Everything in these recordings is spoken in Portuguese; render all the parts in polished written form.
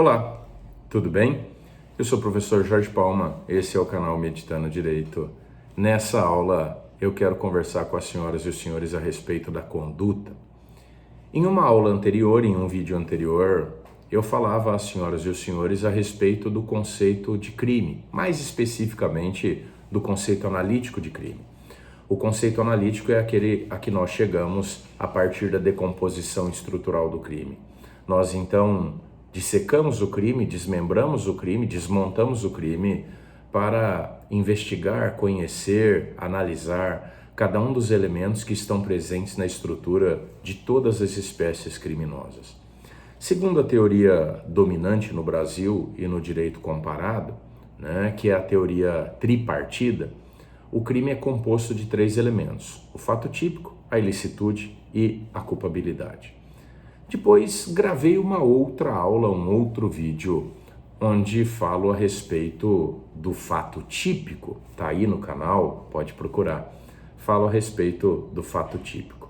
Olá, tudo bem? Eu sou o professor Jorge Palma, esse é o canal Meditando Direito. Nessa aula eu quero conversar com as senhoras e os senhores a respeito da conduta. Em uma aula anterior, em um vídeo anterior, eu falava às senhoras e os senhores a respeito do conceito de crime, mais especificamente do conceito analítico de crime. O conceito analítico é aquele a que nós chegamos a partir da decomposição estrutural do crime. Nós então dissecamos o crime, desmembramos o crime, desmontamos o crime para investigar, conhecer, analisar cada um dos elementos que estão presentes na estrutura de todas as espécies criminosas. Segundo a teoria dominante no Brasil e no direito comparado, que é a teoria tripartida, o crime é composto de 3 elementos: o fato típico, a ilicitude e a culpabilidade. Depois gravei uma outra aula, um outro vídeo, onde falo a respeito do fato típico. Tá aí no canal, pode procurar. Falo a respeito do fato típico.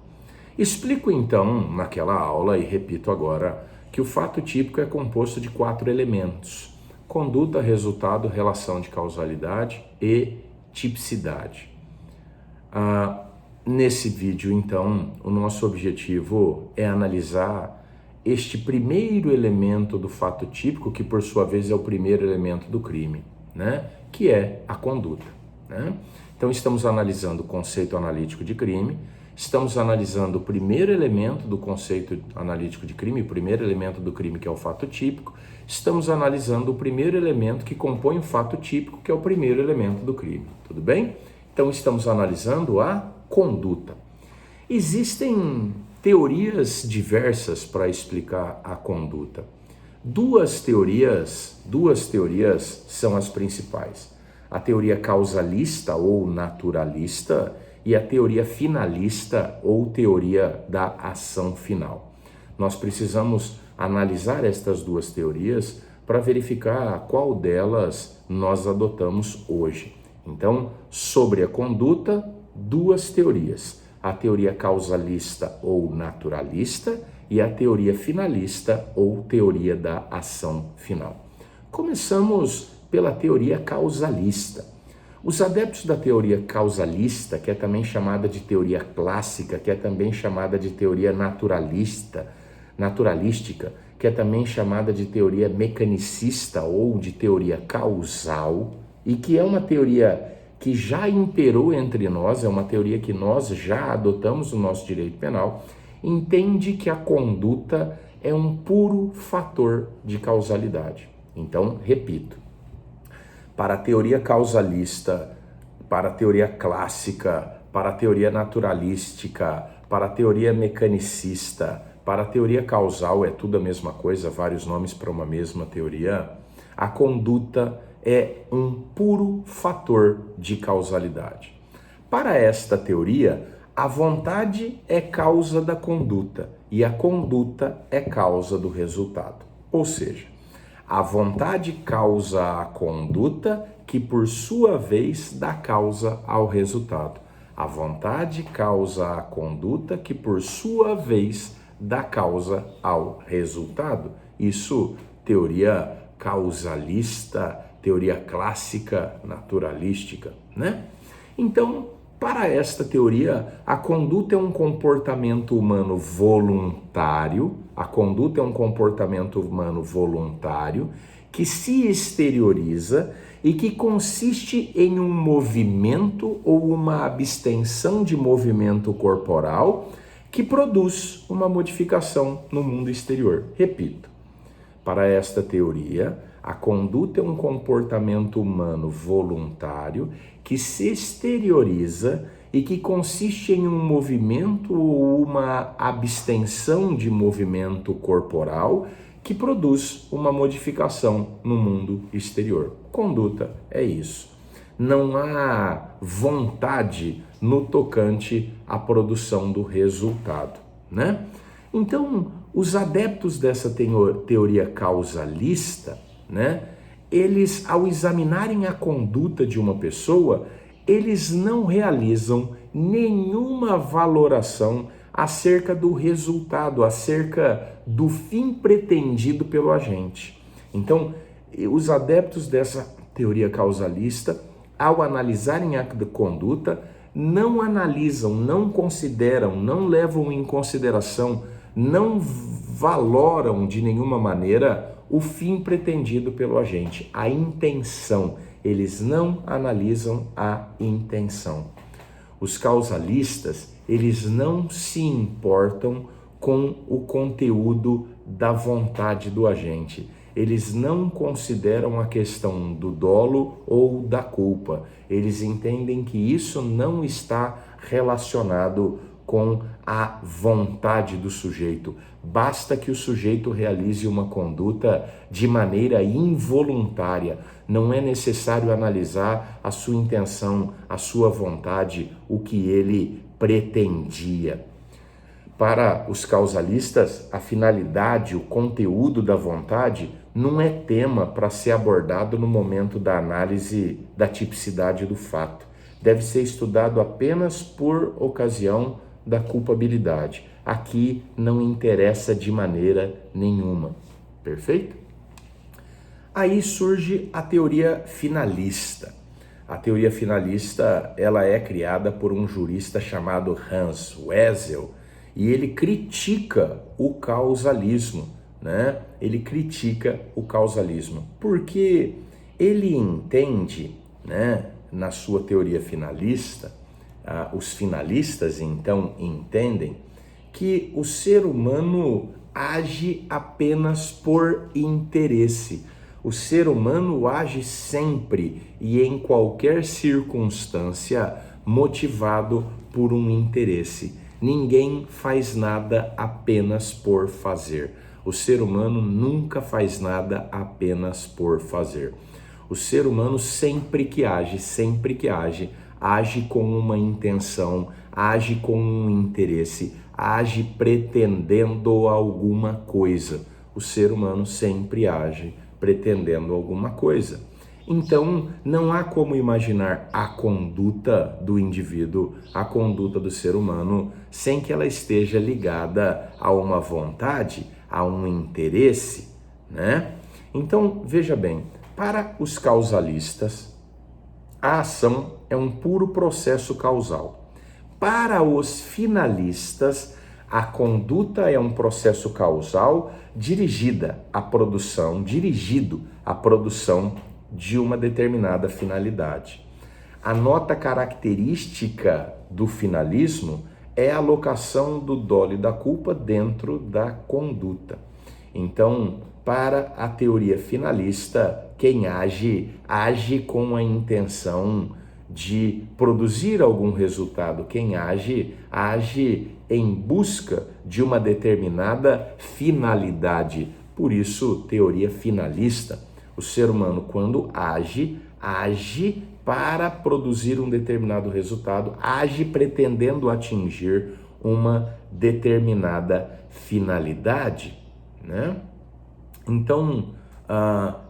Explico então naquela aula, e repito agora, que o fato típico é composto de 4 elementos: conduta, resultado, relação de causalidade e tipicidade. Nesse vídeo, então, o nosso objetivo é analisar este primeiro elemento do fato típico, que por sua vez é o primeiro elemento do crime, que é a conduta. Então, estamos analisando o conceito analítico de crime, estamos analisando o primeiro elemento do conceito analítico de crime, o primeiro elemento do crime, que é o fato típico, estamos analisando o primeiro elemento que compõe o fato típico, que é o primeiro elemento do crime. Tudo bem? Então, estamos analisando a conduta. Existem teorias diversas para explicar a conduta. Duas teorias são as principais: a teoria causalista ou naturalista e a teoria finalista ou teoria da ação final. Nós precisamos analisar estas duas teorias para verificar qual delas nós adotamos hoje. Então, sobre a conduta, 2 teorias: a teoria causalista ou naturalista e a teoria finalista ou teoria da ação final. Começamos pela teoria causalista. Os adeptos da teoria causalista, que é também chamada de teoria clássica, que é também chamada de teoria naturalística, que é também chamada de teoria mecanicista ou de teoria causal, e que é uma teoria que já imperou entre nós, é uma teoria que nós já adotamos no nosso direito penal, entende que a conduta é um puro fator de causalidade. Então, repito, para a teoria causalista, para a teoria clássica, para a teoria naturalística, para a teoria mecanicista, para a teoria causal, é tudo a mesma coisa, vários nomes para uma mesma teoria, a conduta é um puro fator de causalidade. Para esta teoria, a vontade é causa da conduta e a conduta é causa do resultado. Ou seja, a vontade causa a conduta, que por sua vez dá causa ao resultado. A vontade causa a conduta, que por sua vez dá causa ao resultado. Isso, teoria causalista, teoria clássica, naturalística, Então, para esta teoria, a conduta é um comportamento humano voluntário, que se exterioriza e que consiste em um movimento ou uma abstenção de movimento corporal que produz uma modificação no mundo exterior. Repito, para esta teoria, a conduta é um comportamento humano voluntário que se exterioriza e que consiste em um movimento ou uma abstenção de movimento corporal que produz uma modificação no mundo exterior. Conduta é isso. Não há vontade no tocante à produção do resultado, Então, os adeptos dessa teoria causalista, eles, ao examinarem a conduta de uma pessoa, eles não realizam nenhuma valoração acerca do resultado, acerca do fim pretendido pelo agente. Então, os adeptos dessa teoria causalista, ao analisarem a conduta, não analisam, não consideram, não levam em consideração, não valoram de nenhuma maneira o fim pretendido pelo agente, a intenção. Eles não analisam a intenção. Os causalistas, eles não se importam com o conteúdo da vontade do agente. Eles não consideram a questão do dolo ou da culpa. Eles entendem que isso não está relacionado com a vontade do sujeito. Basta que o sujeito realize uma conduta de maneira involuntária. Não é necessário analisar a sua intenção, a sua vontade, o que ele pretendia. Para os causalistas, a finalidade, o conteúdo da vontade não é tema para ser abordado no momento da análise da tipicidade do fato. Deve ser estudado apenas por ocasião da culpabilidade. Aqui não interessa de maneira nenhuma. Perfeito? Aí surge a teoria finalista. A teoria finalista, ela é criada por um jurista chamado Hans Wessel, e ele critica o causalismo, né? Ele critica o causalismo, porque ele entende, né, na sua teoria finalista, os finalistas então entendem que o ser humano age apenas por interesse. O ser humano age sempre e em qualquer circunstância motivado por um interesse. Ninguém faz nada apenas por fazer. O ser humano nunca faz nada apenas por fazer. O ser humano sempre que age, age com uma intenção, age com um interesse, age pretendendo alguma coisa. O ser humano sempre age pretendendo alguma coisa. Então, não há como imaginar a conduta do indivíduo, a conduta do ser humano, sem que ela esteja ligada a uma vontade, a um interesse, né? Então, veja bem, para os causalistas, a ação é um puro processo causal. Para os finalistas, a conduta é um processo causal dirigido à produção de uma determinada finalidade. A nota característica do finalismo é a alocação do dolo e da culpa dentro da conduta. Então, para a teoria finalista, quem age com a intenção de produzir algum resultado. Quem age em busca de uma determinada finalidade. Por isso, teoria finalista. O ser humano, quando age para produzir um determinado resultado, age pretendendo atingir uma determinada finalidade, né? Então,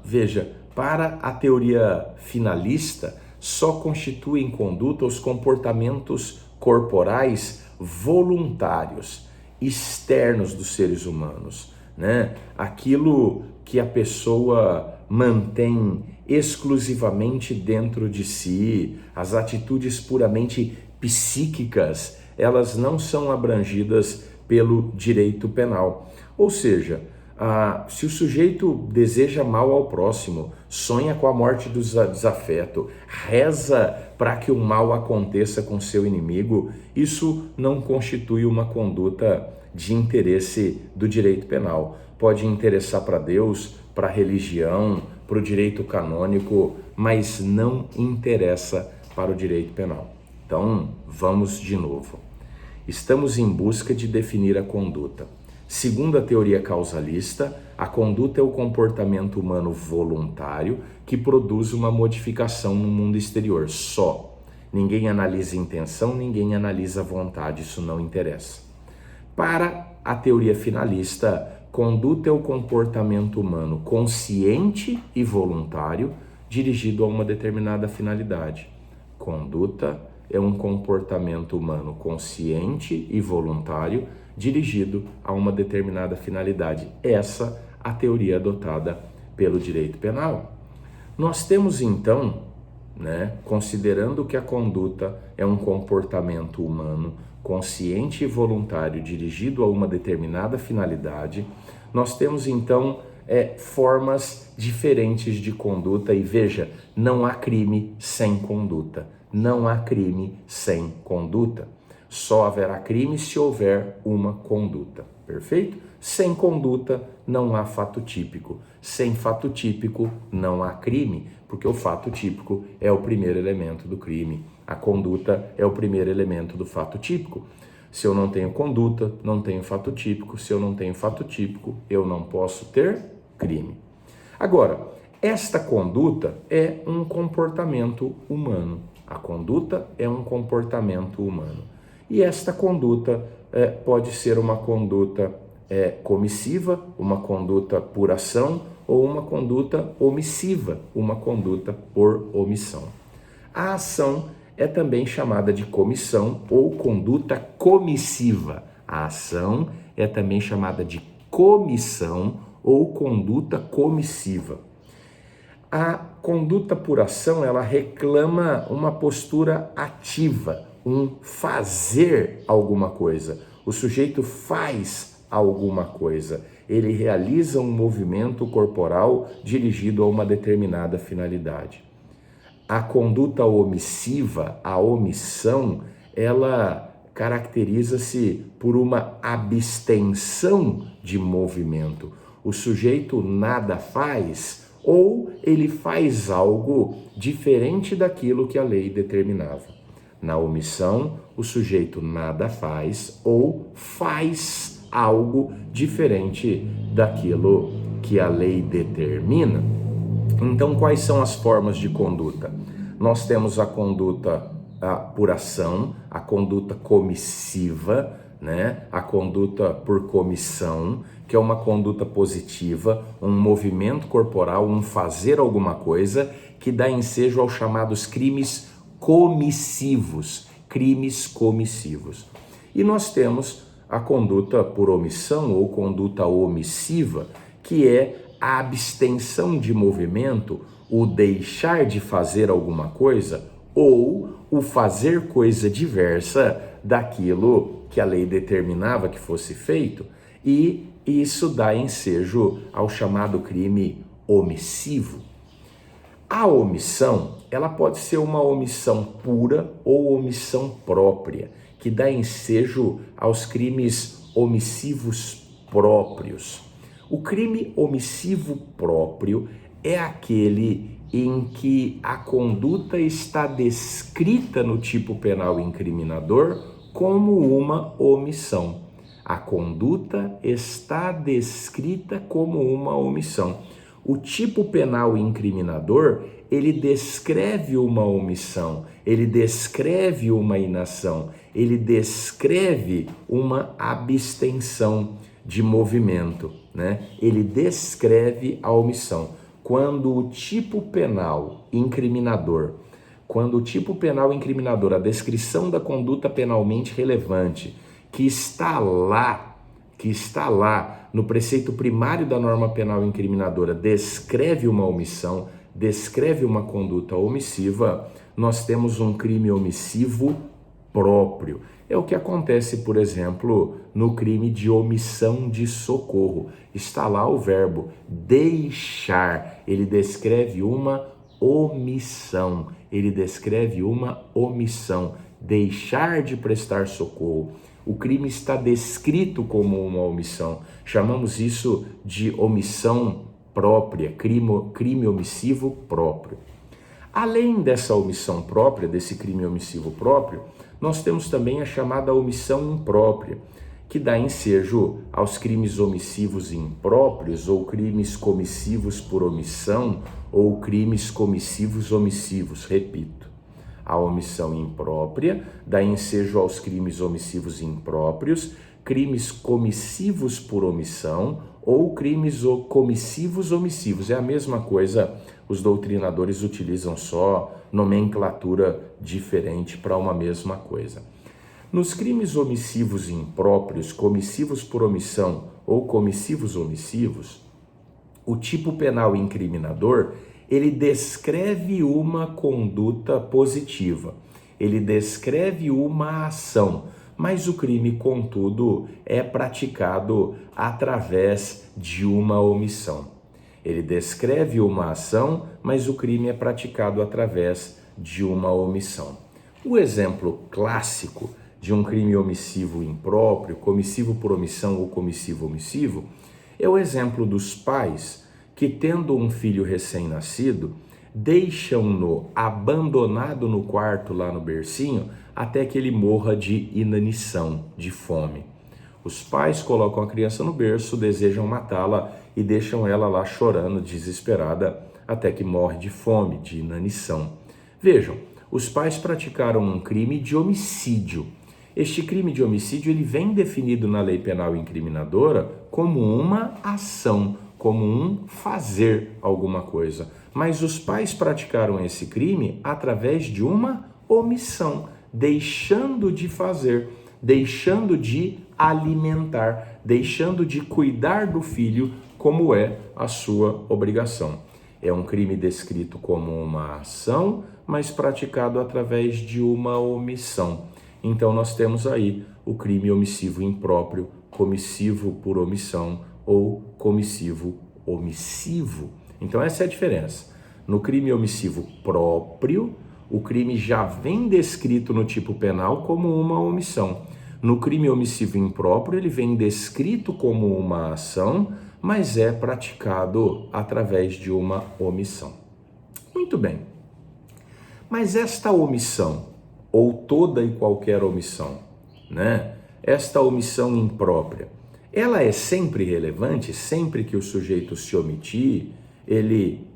veja, para a teoria finalista, só constituem conduta os comportamentos corporais voluntários, externos dos seres humanos, né? Aquilo que a pessoa mantém exclusivamente dentro de si, as atitudes puramente psíquicas, elas não são abrangidas pelo direito penal. Ou seja, se o sujeito deseja mal ao próximo, sonha com a morte do desafeto, reza para que o mal aconteça com seu inimigo, isso não constitui uma conduta de interesse do direito penal. Pode interessar para Deus, para a religião, para o direito canônico, mas não interessa para o direito penal. Então, vamos de novo. Estamos em busca de definir a conduta. Segundo a teoria causalista, a conduta é o comportamento humano voluntário que produz uma modificação no mundo exterior, só. Ninguém analisa intenção, ninguém analisa vontade, isso não interessa. Para a teoria finalista, conduta é o comportamento humano consciente e voluntário dirigido a uma determinada finalidade. Conduta é um comportamento humano consciente e voluntário dirigido a uma determinada finalidade. Essa a teoria adotada pelo direito penal. Nós temos então, considerando que a conduta é um comportamento humano, consciente e voluntário, dirigido a uma determinada finalidade, nós temos então formas diferentes de conduta e veja, não há crime sem conduta, não há crime sem conduta. Só haverá crime se houver uma conduta, perfeito? Sem conduta não há fato típico, sem fato típico não há crime, porque o fato típico é o primeiro elemento do crime, a conduta é o primeiro elemento do fato típico. Se eu não tenho conduta, não tenho fato típico, se eu não tenho fato típico, eu não posso ter crime. Agora, esta conduta é um comportamento humano, a conduta é um comportamento humano. E esta conduta pode ser uma conduta comissiva, uma conduta por ação ou uma conduta omissiva, uma conduta por omissão. A ação é também chamada de comissão ou conduta comissiva. A ação é também chamada de comissão ou conduta comissiva. A conduta por ação, ela reclama uma postura ativa, um fazer alguma coisa. O sujeito faz alguma coisa, ele realiza um movimento corporal dirigido a uma determinada finalidade. A conduta omissiva, a omissão, ela caracteriza-se por uma abstenção de movimento. O sujeito nada faz ou ele faz algo diferente daquilo que a lei determinava. Na omissão, o sujeito nada faz ou faz algo diferente daquilo que a lei determina. Então, quais são as formas de conduta? Nós temos a conduta por ação, a conduta comissiva, a conduta por comissão, que é uma conduta positiva, um movimento corporal, um fazer alguma coisa que dá ensejo aos chamados crimes comissivos, E nós temos a conduta por omissão ou conduta omissiva, que é a abstenção de movimento, o deixar de fazer alguma coisa ou o fazer coisa diversa daquilo que a lei determinava que fosse feito, e isso dá ensejo ao chamado crime omissivo. A omissão, ela pode ser uma omissão pura ou omissão própria, que dá ensejo aos crimes omissivos próprios. O crime omissivo próprio é aquele em que a conduta está descrita no tipo penal incriminador como uma omissão. A conduta está descrita como uma omissão. O tipo penal incriminador, ele descreve uma omissão, ele descreve uma inação, ele descreve uma abstenção de movimento, Ele descreve a omissão. Quando o tipo penal incriminador, a descrição da conduta penalmente relevante, que está lá no preceito primário da norma penal incriminadora, descreve uma omissão, descreve uma conduta omissiva, nós temos um crime omissivo próprio. É o que acontece, por exemplo, no crime de omissão de socorro. Está lá o verbo deixar, ele descreve uma omissão, deixar de prestar socorro. O crime está descrito como uma omissão. Chamamos isso de omissão própria, crime omissivo próprio. Além dessa omissão própria, desse crime omissivo próprio, nós temos também a chamada omissão imprópria, que dá ensejo aos crimes omissivos impróprios, ou crimes comissivos por omissão, ou crimes comissivos omissivos. Repito, a omissão imprópria dá ensejo aos crimes omissivos impróprios, crimes comissivos por omissão ou crimes comissivos omissivos. É a mesma coisa, os doutrinadores utilizam só nomenclatura diferente para uma mesma coisa. Nos crimes omissivos impróprios, comissivos por omissão ou comissivos omissivos, O tipo penal incriminador, ele descreve uma conduta positiva, ele descreve uma ação, mas o crime, contudo, é praticado através de uma omissão. Ele descreve uma ação, mas o crime é praticado através de uma omissão. O exemplo clássico de um crime omissivo impróprio, comissivo por omissão ou comissivo omissivo, é o exemplo dos pais que, tendo um filho recém-nascido, deixam-no abandonado no quarto lá no bercinho até que ele morra de inanição, de fome. Os pais colocam a criança no berço, desejam matá-la e deixam ela lá chorando, desesperada, até que morre de fome, de inanição. Vejam, os pais praticaram um crime de homicídio. Este crime de homicídio ele vem definido na lei penal incriminadora como uma ação, como um fazer alguma coisa. Mas os pais praticaram esse crime através de uma omissão, deixando de fazer, deixando de alimentar, deixando de cuidar do filho como é a sua obrigação. É um crime descrito como uma ação, mas praticado através de uma omissão. Então nós temos aí o crime omissivo impróprio, comissivo por omissão ou comissivo omissivo. Então essa é a diferença. No crime omissivo próprio, o crime já vem descrito no tipo penal como uma omissão. No crime omissivo impróprio, ele vem descrito como uma ação, mas é praticado através de uma omissão. Muito bem. Mas esta omissão, ou toda e qualquer omissão, né? Esta omissão imprópria, ela é sempre relevante? Sempre que o sujeito se omitir, ele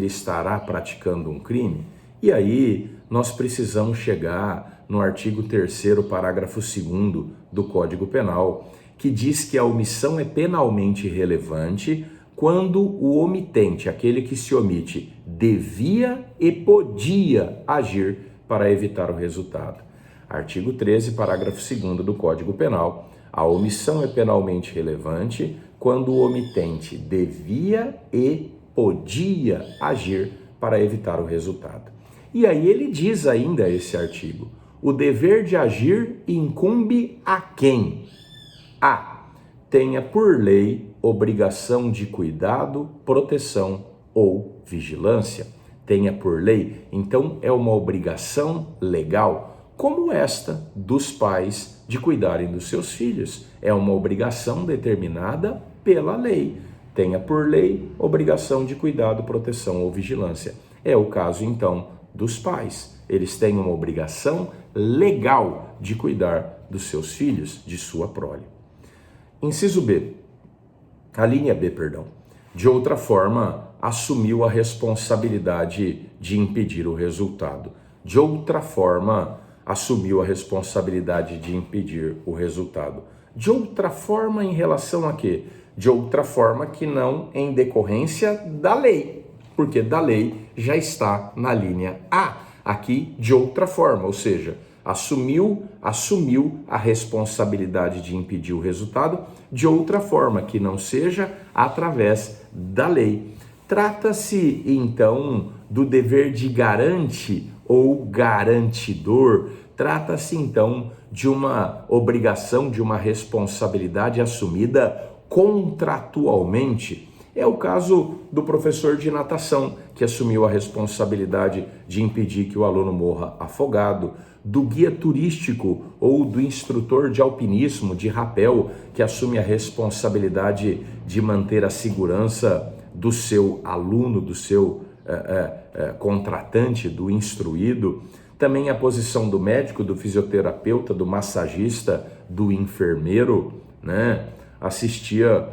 estará praticando um crime? E aí nós precisamos chegar no artigo 3º, parágrafo 2º do Código Penal, que diz que a omissão é penalmente relevante quando o omitente, aquele que se omite, devia e podia agir para evitar o resultado. Artigo 13, parágrafo 2º do Código Penal. A omissão é penalmente relevante quando o omitente devia e podia agir para evitar o resultado. E aí ele diz ainda esse artigo: o dever de agir incumbe a quem? A. Tenha por lei obrigação de cuidado, proteção ou vigilância. Tenha por lei, então é uma obrigação legal, como esta dos pais de cuidarem dos seus filhos. É uma obrigação determinada pela lei. Tenha por lei obrigação de cuidado, proteção ou vigilância. É o caso, então, dos pais. Eles têm uma obrigação legal de cuidar dos seus filhos, de sua prole. Inciso B, a linha B, perdão. De outra forma, assumiu a responsabilidade de impedir o resultado. De outra forma, assumiu a responsabilidade de impedir o resultado. De outra forma, em relação a quê? De outra forma que não em decorrência da lei, porque da lei já está na linha A, aqui de outra forma, ou seja, assumiu a responsabilidade de impedir o resultado de outra forma, que não seja através da lei. Trata-se, então, do dever de garante ou garantidor. Trata-se, então, de uma obrigação, de uma responsabilidade assumida contratualmente. É o caso do professor de natação, que assumiu a responsabilidade de impedir que o aluno morra afogado, do guia turístico ou do instrutor de alpinismo, de rapel, que assume a responsabilidade de manter a segurança do seu aluno, do seu contratante, do instruído. Também a posição do médico, do fisioterapeuta, do massagista, do enfermeiro, né? Assistia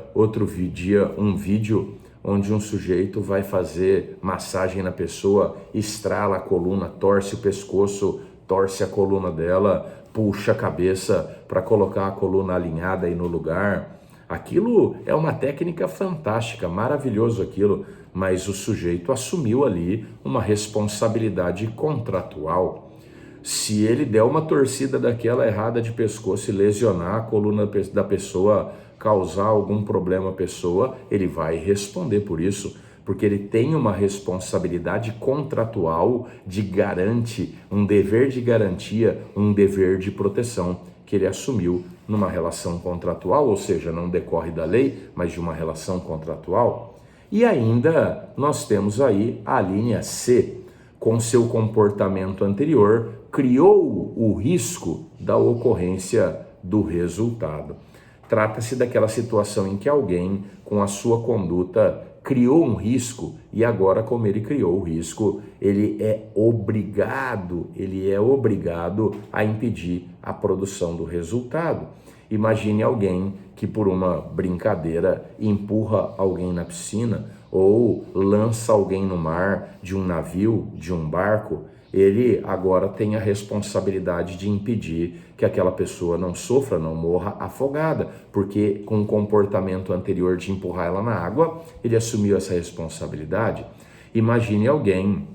um vídeo onde um sujeito vai fazer massagem na pessoa, estrala a coluna, torce o pescoço, torce a coluna dela, puxa a cabeça para colocar a coluna alinhada aí no lugar. Aquilo é uma técnica fantástica, maravilhoso aquilo, mas o sujeito assumiu ali uma responsabilidade contratual. Se ele der uma torcida daquela errada de pescoço e lesionar a coluna da pessoa causar algum problema à pessoa, ele vai responder por isso, porque ele tem uma responsabilidade contratual de garante, um dever de garantia, um dever de proteção que ele assumiu numa relação contratual, ou seja, não decorre da lei, mas de uma relação contratual. E ainda nós temos aí a linha C, com seu comportamento anterior, criou o risco da ocorrência do resultado. Trata-se daquela situação em que alguém, com a sua conduta, criou um risco e agora, como ele criou o risco, ele é obrigado a impedir a produção do resultado. Imagine alguém que por uma brincadeira empurra alguém na piscina ou lança alguém no mar de um navio, de um barco. Ele agora tem a responsabilidade de impedir que aquela pessoa não sofra, não morra afogada, porque com o comportamento anterior de empurrar ela na água, ele assumiu essa responsabilidade. Imagine alguém,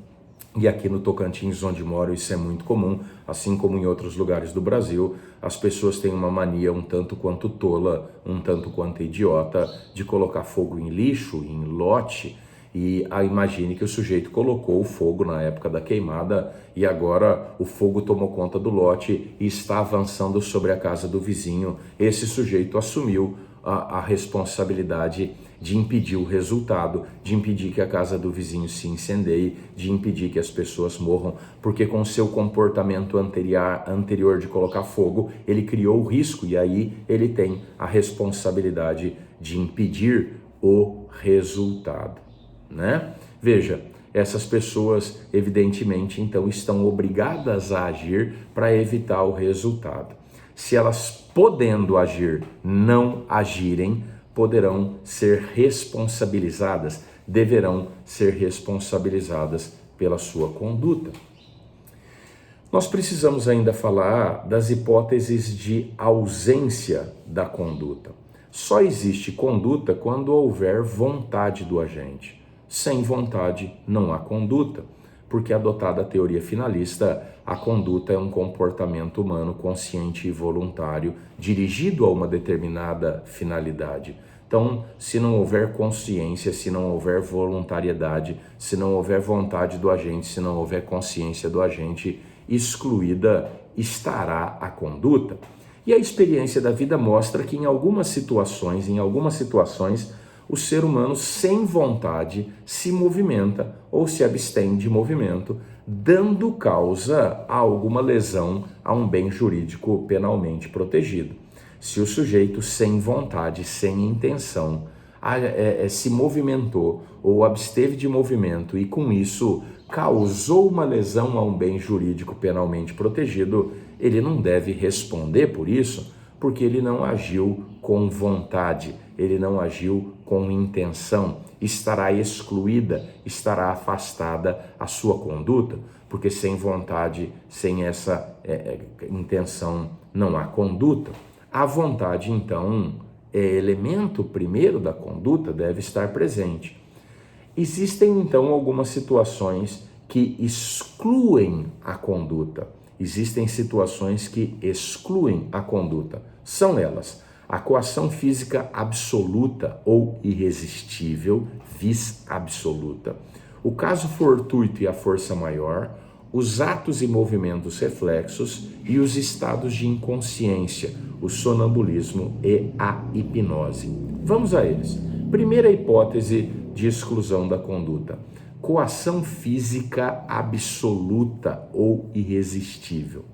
e aqui no Tocantins, onde moro, isso é muito comum, assim como em outros lugares do Brasil, as pessoas têm uma mania um tanto quanto tola, um tanto quanto idiota, de colocar fogo em lixo, em lote. E imagine que o sujeito colocou o fogo na época da queimada e agora o fogo tomou conta do lote e está avançando sobre a casa do vizinho. Esse sujeito assumiu a responsabilidade de impedir o resultado, de impedir que a casa do vizinho se incendeie, de impedir que as pessoas morram, porque com seu comportamento anterior de colocar fogo, ele criou o risco e aí ele tem a responsabilidade de impedir o resultado, né? Veja, essas pessoas evidentemente então estão obrigadas a agir para evitar o resultado. Se elas podendo agir, não agirem, poderão ser responsabilizadas, deverão ser responsabilizadas pela sua conduta. Nós precisamos ainda falar das hipóteses de ausência da conduta. Só existe conduta quando houver vontade do agente. Sem vontade, não há conduta, porque adotada a teoria finalista, a conduta é um comportamento humano consciente e voluntário dirigido a uma determinada finalidade. Então, se não houver consciência, se não houver voluntariedade, se não houver vontade do agente, se não houver consciência do agente, excluída estará a conduta. E a experiência da vida mostra que em algumas situações, o ser humano sem vontade se movimenta ou se abstém de movimento, dando causa a alguma lesão a um bem jurídico penalmente protegido. Se o sujeito sem vontade, sem intenção, se movimentou ou absteve de movimento e com isso causou uma lesão a um bem jurídico penalmente protegido, ele não deve responder por isso, porque ele não agiu com vontade, ele não agiu com intenção, estará excluída, estará afastada a sua conduta, porque sem vontade, sem essa intenção, não há conduta. A vontade, então, é elemento primeiro da conduta, deve estar presente. Existem, então, algumas situações que excluem a conduta. Existem situações que excluem a conduta. São elas: a coação física absoluta ou irresistível, vis absoluta, o caso fortuito e a força maior, os atos e movimentos reflexos e os estados de inconsciência, o sonambulismo e a hipnose. Vamos a eles. Primeira hipótese de exclusão da conduta: coação física absoluta ou irresistível.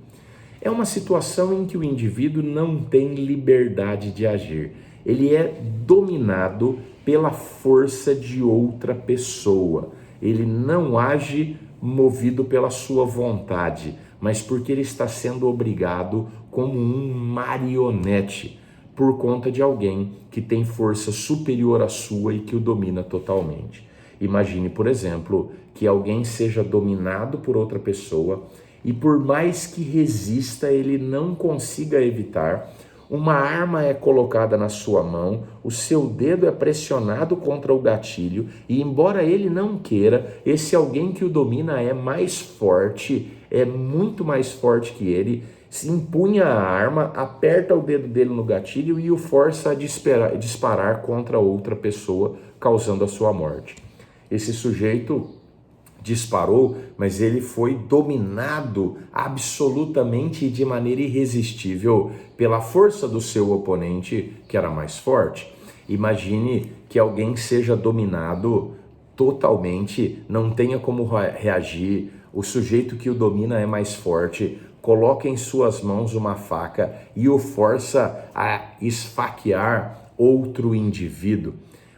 É uma situação em que o indivíduo não tem liberdade de agir. Ele é dominado pela força de outra pessoa. Ele não age movido pela sua vontade, mas porque ele está sendo obrigado como um marionete por conta de alguém que tem força superior à sua e que o domina totalmente. Imagine, por exemplo, que alguém seja dominado por outra pessoa e por mais que resista, ele não consiga evitar. Uma arma é colocada na sua mão, o seu dedo é pressionado contra o gatilho e, embora ele não queira, esse alguém que o domina é mais forte, é muito mais forte que ele, se empunha a arma, aperta o dedo dele no gatilho e o força a disparar contra outra pessoa, causando a sua morte. Esse sujeito disparou, mas ele foi dominado absolutamente e de maneira irresistível pela força do seu oponente, que era mais forte. Imagine que alguém seja dominado totalmente, não tenha como reagir, o sujeito que o domina é mais forte, coloca em suas mãos uma faca e o força a esfaquear outro indivíduo.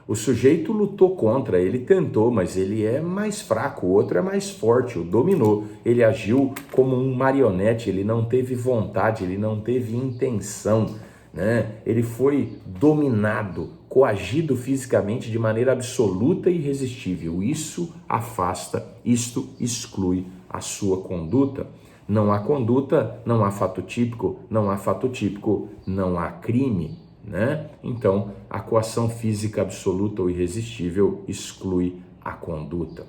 O sujeito lutou contra, ele tentou, mas ele é mais fraco, o outro é mais forte, o dominou. Ele agiu como um marionete, ele não teve vontade, ele não teve intenção, né? Ele foi dominado, coagido fisicamente de maneira absoluta e irresistível. Isso afasta, isto exclui a sua conduta. Não há conduta, não há fato típico, não há fato típico, não há crime, né? Então, a coação física absoluta ou irresistível exclui a conduta.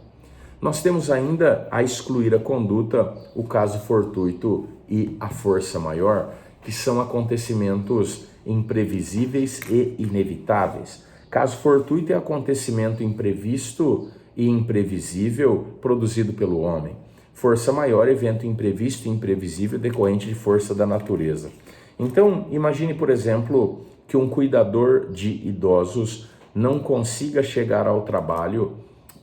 Nós temos ainda a excluir a conduta, o caso fortuito e a força maior, que são acontecimentos imprevisíveis e inevitáveis. Caso fortuito é acontecimento imprevisto e imprevisível produzido pelo homem. Força maior, evento imprevisto e imprevisível decorrente de força da natureza. Então, imagine, por exemplo, que um cuidador de idosos não consiga chegar ao trabalho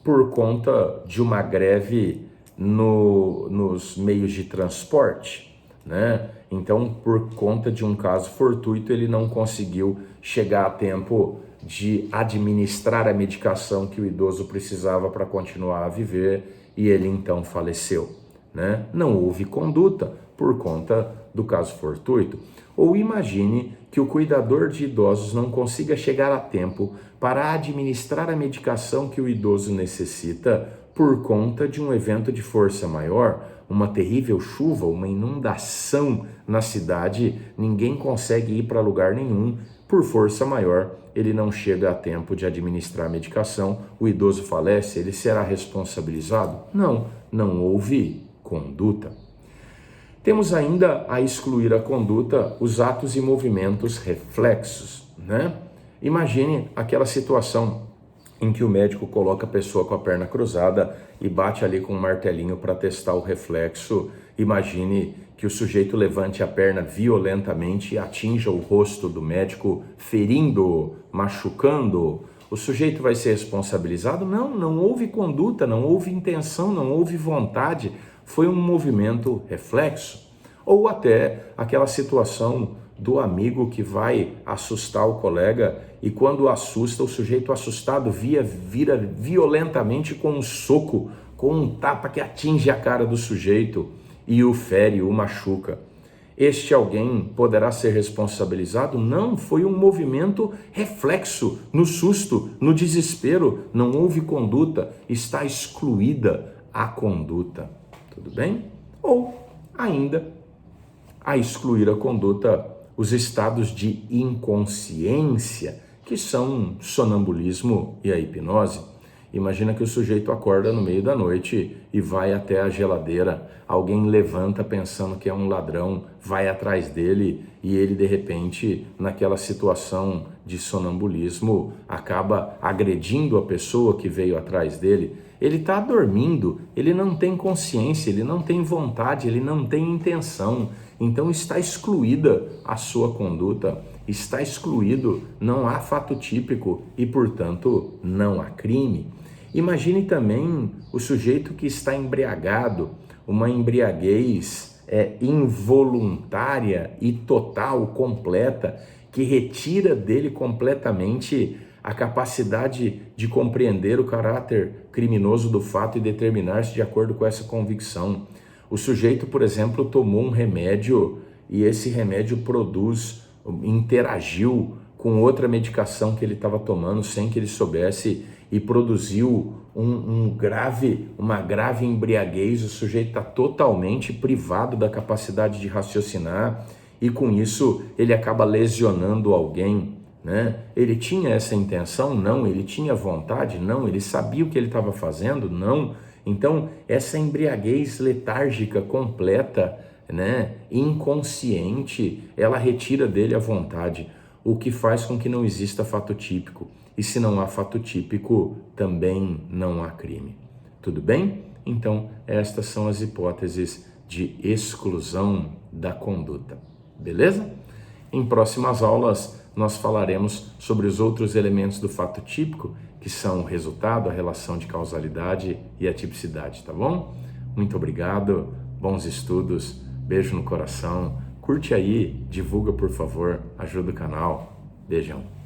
por conta de uma greve nos meios de transporte, né? Então, por conta de um caso fortuito, ele não conseguiu chegar a tempo de administrar a medicação que o idoso precisava para continuar a viver e ele então faleceu, né? Não houve conduta por conta do caso fortuito. Ou imagine que o cuidador de idosos não consiga chegar a tempo para administrar a medicação que o idoso necessita por conta de um evento de força maior, uma terrível chuva, uma inundação na cidade, ninguém consegue ir para lugar nenhum, por força maior, ele não chega a tempo de administrar a medicação, o idoso falece, ele será responsabilizado? Não, não houve conduta. Temos ainda a excluir a conduta os atos e movimentos reflexos, né? Imagine aquela situação em que o médico coloca a pessoa com a perna cruzada e bate ali com um martelinho para testar o reflexo. Imagine que o sujeito levante a perna violentamente e atinja o rosto do médico, ferindo-o, machucando-o. O sujeito vai ser responsabilizado? Não, não houve conduta, não houve intenção, não houve vontade. Foi um movimento reflexo. Ou até aquela situação do amigo que vai assustar o colega e quando assusta, o sujeito assustado vira violentamente com um soco, com um tapa que atinge a cara do sujeito e o fere, o machuca. Este alguém poderá ser responsabilizado? Não, foi um movimento reflexo, no susto, no desespero, não houve conduta, está excluída a conduta. Tudo bem? Ou ainda a excluir a conduta os estados de inconsciência, que são sonambulismo e a hipnose. Imagina que o sujeito acorda no meio da noite e vai até a geladeira, alguém levanta pensando que é um ladrão, vai atrás dele e ele de repente, naquela situação de sonambulismo, acaba agredindo a pessoa que veio atrás dele. Ele está dormindo, ele não tem consciência, ele não tem vontade, ele não tem intenção. Então está excluída a sua conduta, está excluído, não há fato típico e, portanto, não há crime. Imagine também o sujeito que está embriagado, uma embriaguez involuntária e total, completa, que retira dele completamente a capacidade de compreender o caráter criminoso do fato e determinar-se de acordo com essa convicção. O sujeito, por exemplo, tomou um remédio e esse remédio interagiu com outra medicação que ele estava tomando sem que ele soubesse e produziu uma grave embriaguez. O sujeito está totalmente privado da capacidade de raciocinar e com isso ele acaba lesionando alguém, né? Ele tinha essa intenção? Não. Ele tinha vontade? Não. Ele sabia o que ele estava fazendo? Não. Então, essa embriaguez letárgica completa né, inconsciente, ela retira dele a vontade, o que faz com que não exista fato típico. E se não há fato típico, também não há crime. Tudo bem? Então, estas são as hipóteses de exclusão da conduta. Beleza? Em próximas aulas, nós falaremos sobre os outros elementos do fato típico, que são o resultado, a relação de causalidade e a tipicidade, tá bom? Muito obrigado, bons estudos, beijo no coração, curte aí, divulga por favor, ajuda o canal. Beijão.